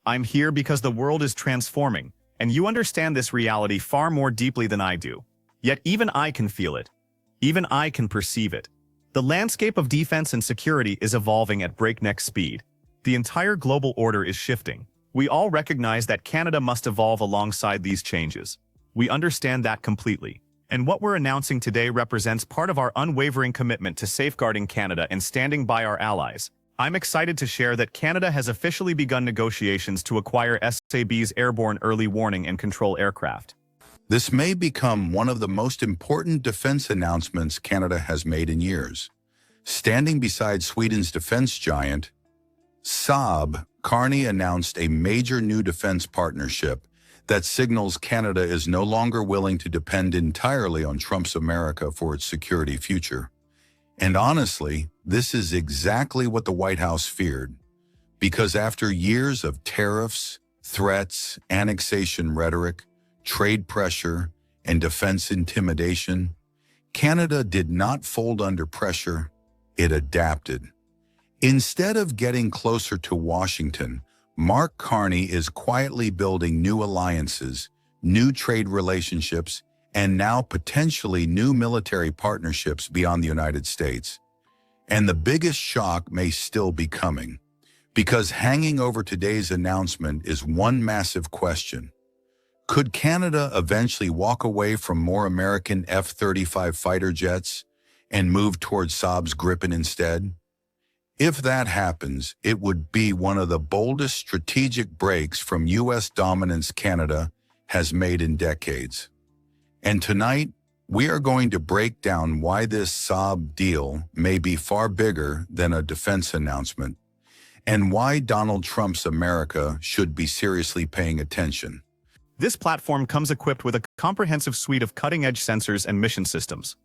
I'm here because the world is transforming, and you understand this reality far more deeply than I do. Yet even I can feel it. Even I can perceive it. The landscape of defense and security is evolving at breakneck speed. The entire global order is shifting. We all recognize that Canada must evolve alongside these changes. We understand that completely. And what we're announcing today represents part of our unwavering commitment to safeguarding Canada and standing by our allies. I'm excited to share that Canada has officially begun negotiations to acquire SAAB's airborne early warning and control aircraft. This may become one of the most important defense announcements Canada has made in years. Standing beside Sweden's defense giant, SAAB, Carney announced a major new defense partnership that signals Canada is no longer willing to depend entirely on Trump's America for its security future. And honestly, this is exactly what the White House feared, because after years of tariffs, threats, annexation rhetoric, trade pressure, and defense intimidation, Canada did not fold under pressure, it adapted. Instead of getting closer to Washington, Mark Carney is quietly building new alliances, new trade relationships, and now potentially new military partnerships beyond the United States. And the biggest shock may still be coming, because hanging over today's announcement is one massive question. Could Canada eventually walk away from more American F-35 fighter jets and move towards SAAB's Gripen instead? If that happens, it would be one of the boldest strategic breaks from U.S. dominance Canada has made in decades. And tonight, we are going to break down why this SAAB deal may be far bigger than a defense announcement, and why Donald Trump's America should be seriously paying attention. This platform comes equipped with a comprehensive suite of cutting-edge sensors and mission systems.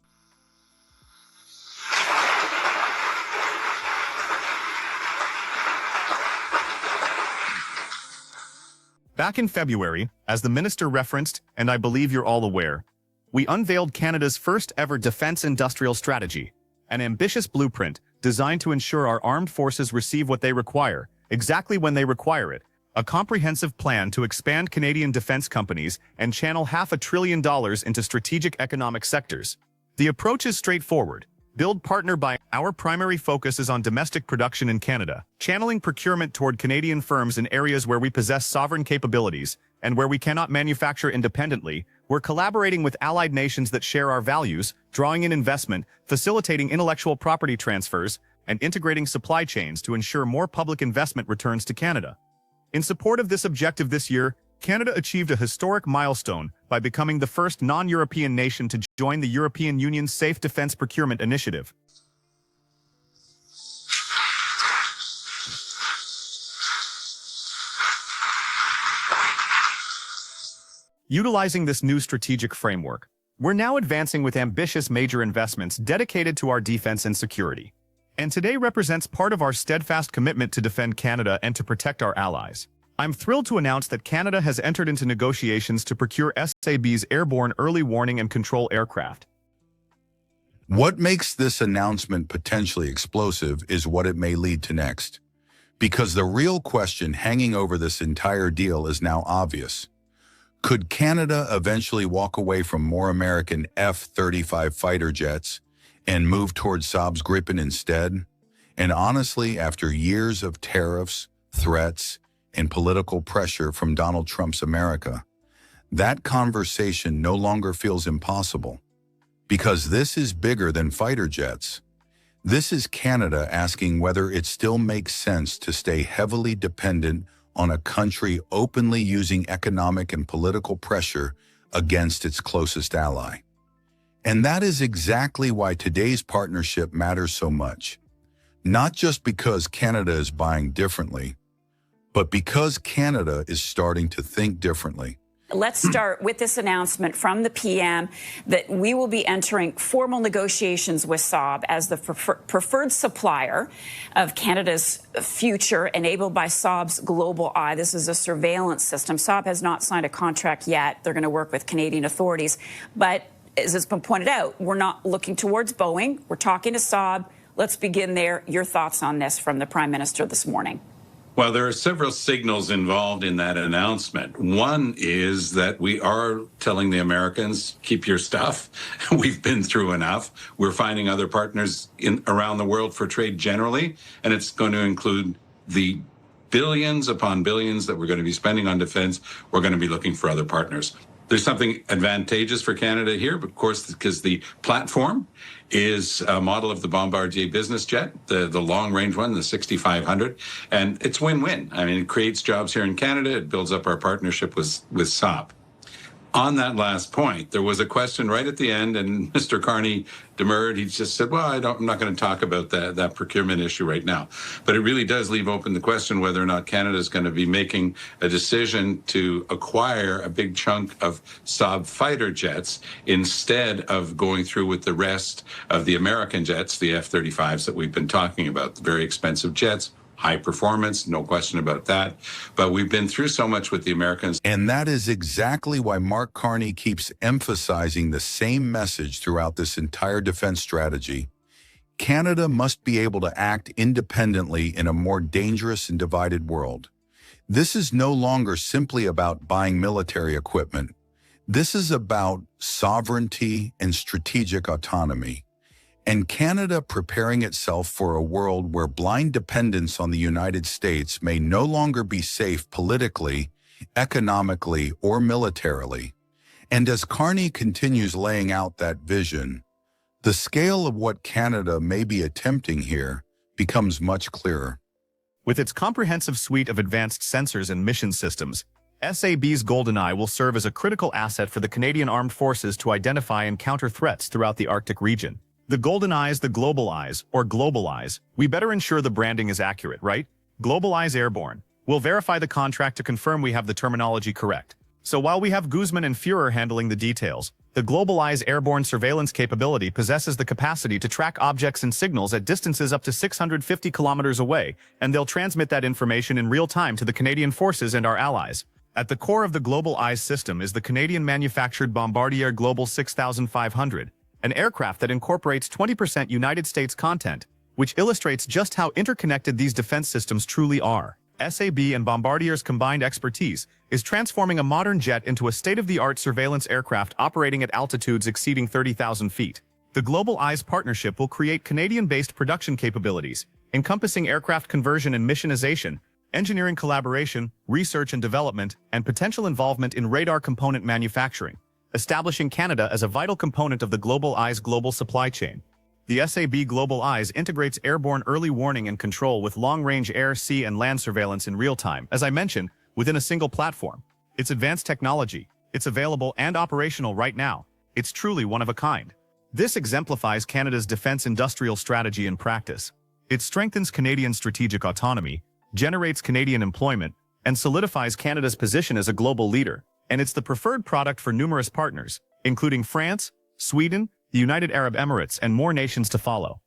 Back in February, as the minister referenced, and I believe you're all aware, we unveiled Canada's first ever defense industrial strategy, an ambitious blueprint designed to ensure our armed forces receive what they require, exactly when they require it, a comprehensive plan to expand Canadian defense companies and channel $500 billion into strategic economic sectors. The approach is straightforward. Build, partner, buy. Our primary focus is on domestic production in Canada, channeling procurement toward Canadian firms in areas where we possess sovereign capabilities and where we cannot manufacture independently. We're collaborating with allied nations that share our values, drawing in investment, facilitating intellectual property transfers, and integrating supply chains to ensure more public investment returns to Canada. In support of this objective this year, Canada achieved a historic milestone by becoming the first non-European nation to join the European Union's Safe Defense Procurement Initiative. Utilizing this new strategic framework, we're now advancing with ambitious major investments dedicated to our defense and security. And today represents part of our steadfast commitment to defend Canada and to protect our allies. I'm thrilled to announce that Canada has entered into negotiations to procure SAAB's airborne early warning and control aircraft. What makes this announcement potentially explosive is what it may lead to next. Because the real question hanging over this entire deal is now obvious. Could Canada eventually walk away from more American F-35 fighter jets and move towards SAAB's Gripen instead? And honestly, after years of tariffs, threats, and political pressure from Donald Trump's America, that conversation no longer feels impossible. Because this is bigger than fighter jets. This is Canada asking whether it still makes sense to stay heavily dependent on a country openly using economic and political pressure against its closest ally. And that is exactly why today's partnership matters so much. Not just because Canada is buying differently, but because Canada is starting to think differently. Let's start with this announcement from the PM that we will be entering formal negotiations with SAAB as the preferred supplier of Canada's future, enabled by SAAB's Global Eye. This is a surveillance system. SAAB has not signed a contract yet. They're going to work with Canadian authorities. But as has been pointed out, we're not looking towards Boeing. We're talking to SAAB. Let's begin there. Your thoughts on this from the Prime Minister this morning. Well, there are several signals involved in that announcement. One is that we are telling the Americans, keep your stuff. We've been through enough. We're finding other partners around the world for trade generally, and it's going to include the billions upon billions that we're going to be spending on defense. We're going to be looking for other partners. There's something advantageous for Canada here, but of course, because the platform is a model of the Bombardier business jet, the long-range one, the 6500, and it's win-win. I mean, it creates jobs here in Canada. It builds up our partnership with SAAB. On that last point, there was a question right at the end, and Mr. Carney demurred. He just said, well, I'm not going to talk about that procurement issue right now. But it really does leave open the question whether or not Canada is going to be making a decision to acquire a big chunk of SAAB fighter jets instead of going through with the rest of the American jets, the F-35s that we've been talking about, the very expensive jets. High performance, no question about that. But we've been through so much with the Americans. And that is exactly why Mark Carney keeps emphasizing the same message throughout this entire defense strategy. Canada must be able to act independently in a more dangerous and divided world. This is no longer simply about buying military equipment. This is about sovereignty and strategic autonomy. And Canada preparing itself for a world where blind dependence on the United States may no longer be safe politically, economically, or militarily. And as Carney continues laying out that vision, the scale of what Canada may be attempting here becomes much clearer. With its comprehensive suite of advanced sensors and mission systems, SAAB's GoldenEye will serve as a critical asset for the Canadian Armed Forces to identify and counter threats throughout the Arctic region. The Golden Eyes, the Global Eyes, or Global Eyes. We better ensure the branding is accurate, right? Global Eyes Airborne. We'll verify the contract to confirm we have the terminology correct. So while we have Guzman and Führer handling the details, the Global Eyes airborne surveillance capability possesses the capacity to track objects and signals at distances up to 650 kilometers away, and they'll transmit that information in real time to the Canadian forces and our allies. At the core of the Global Eyes system is the Canadian-manufactured Bombardier Global 6500, an aircraft that incorporates 20% United States content, which illustrates just how interconnected these defense systems truly are. SAAB and Bombardier's combined expertise is transforming a modern jet into a state-of-the-art surveillance aircraft operating at altitudes exceeding 30,000 feet. The Global Eyes partnership will create Canadian-based production capabilities, encompassing aircraft conversion and missionization, engineering collaboration, research and development, and potential involvement in radar component manufacturing, establishing Canada as a vital component of the Global Eyes global supply chain. The SAAB Global Eyes integrates airborne early warning and control with long-range air, sea, and land surveillance in real time, as I mentioned, within a single platform. It's advanced technology. It's available and operational right now. It's truly one of a kind. This exemplifies Canada's defense industrial strategy in practice. It strengthens Canadian strategic autonomy, generates Canadian employment, and solidifies Canada's position as a global leader. And it's the preferred product for numerous partners, including France, Sweden, the United Arab Emirates, and more nations to follow.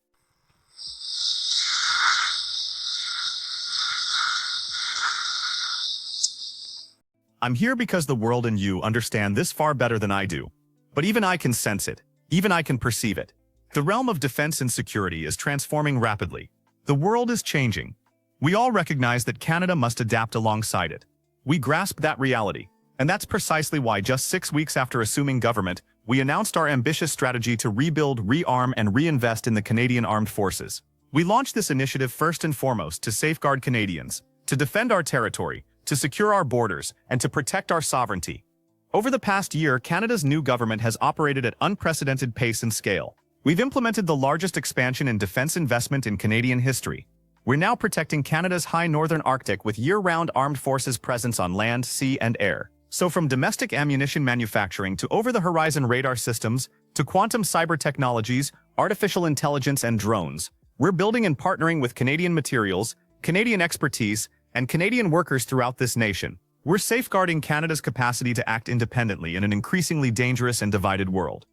I'm here because the world and you understand this far better than I do. But even I can sense it. Even I can perceive it. The realm of defense and security is transforming rapidly. The world is changing. We all recognize that Canada must adapt alongside it. We grasp that reality. And that's precisely why just 6 weeks after assuming government, we announced our ambitious strategy to rebuild, rearm, and reinvest in the Canadian Armed Forces. We launched this initiative first and foremost to safeguard Canadians, to defend our territory, to secure our borders, and to protect our sovereignty. Over the past year, Canada's new government has operated at unprecedented pace and scale. We've implemented the largest expansion in defense investment in Canadian history. We're now protecting Canada's high northern Arctic with year-round armed forces presence on land, sea, and air. So from domestic ammunition manufacturing to over-the-horizon radar systems, to quantum cyber technologies, artificial intelligence, and drones, we're building and partnering with Canadian materials, Canadian expertise, and Canadian workers throughout this nation. We're safeguarding Canada's capacity to act independently in an increasingly dangerous and divided world.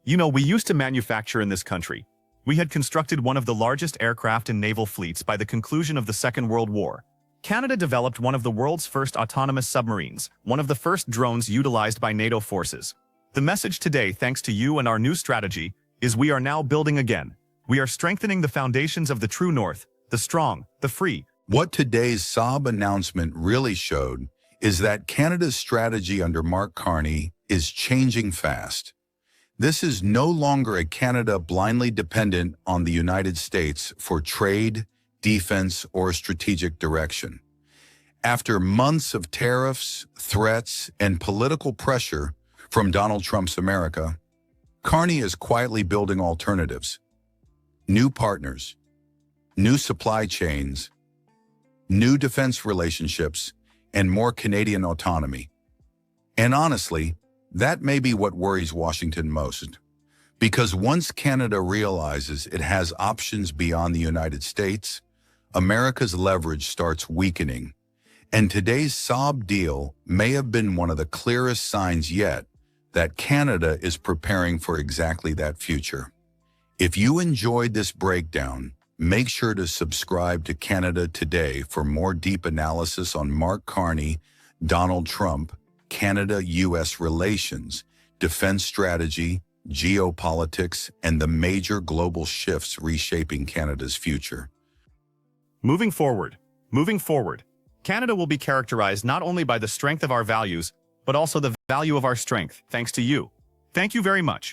You know, we used to manufacture in this country. We had constructed one of the largest aircraft and naval fleets by the conclusion of the Second World War. Canada developed one of the world's first autonomous submarines, one of the first drones utilized by NATO forces. The message today, thanks to you and our new strategy, is we are now building again. We are strengthening the foundations of the true North, the strong, the free, What today's SAAB announcement really showed is that Canada's strategy under Mark Carney is changing fast. This is no longer a Canada blindly dependent on the United States for trade, defense, or strategic direction. After months of tariffs, threats, and political pressure from Donald Trump's America, Carney is quietly building alternatives, new partners, new supply chains, new defense relationships, and more Canadian autonomy. And honestly, that may be what worries Washington most. Because once Canada realizes it has options beyond the United States, America's leverage starts weakening. And today's SAAB deal may have been one of the clearest signs yet that Canada is preparing for exactly that future. If you enjoyed this breakdown, make sure to subscribe to Canada Today for more deep analysis on Mark Carney, Donald Trump, Canada-US relations, defense strategy, geopolitics, and the major global shifts reshaping Canada's future. Moving forward, Canada will be characterized not only by the strength of our values, but also the value of our strength, thanks to you. Thank you very much.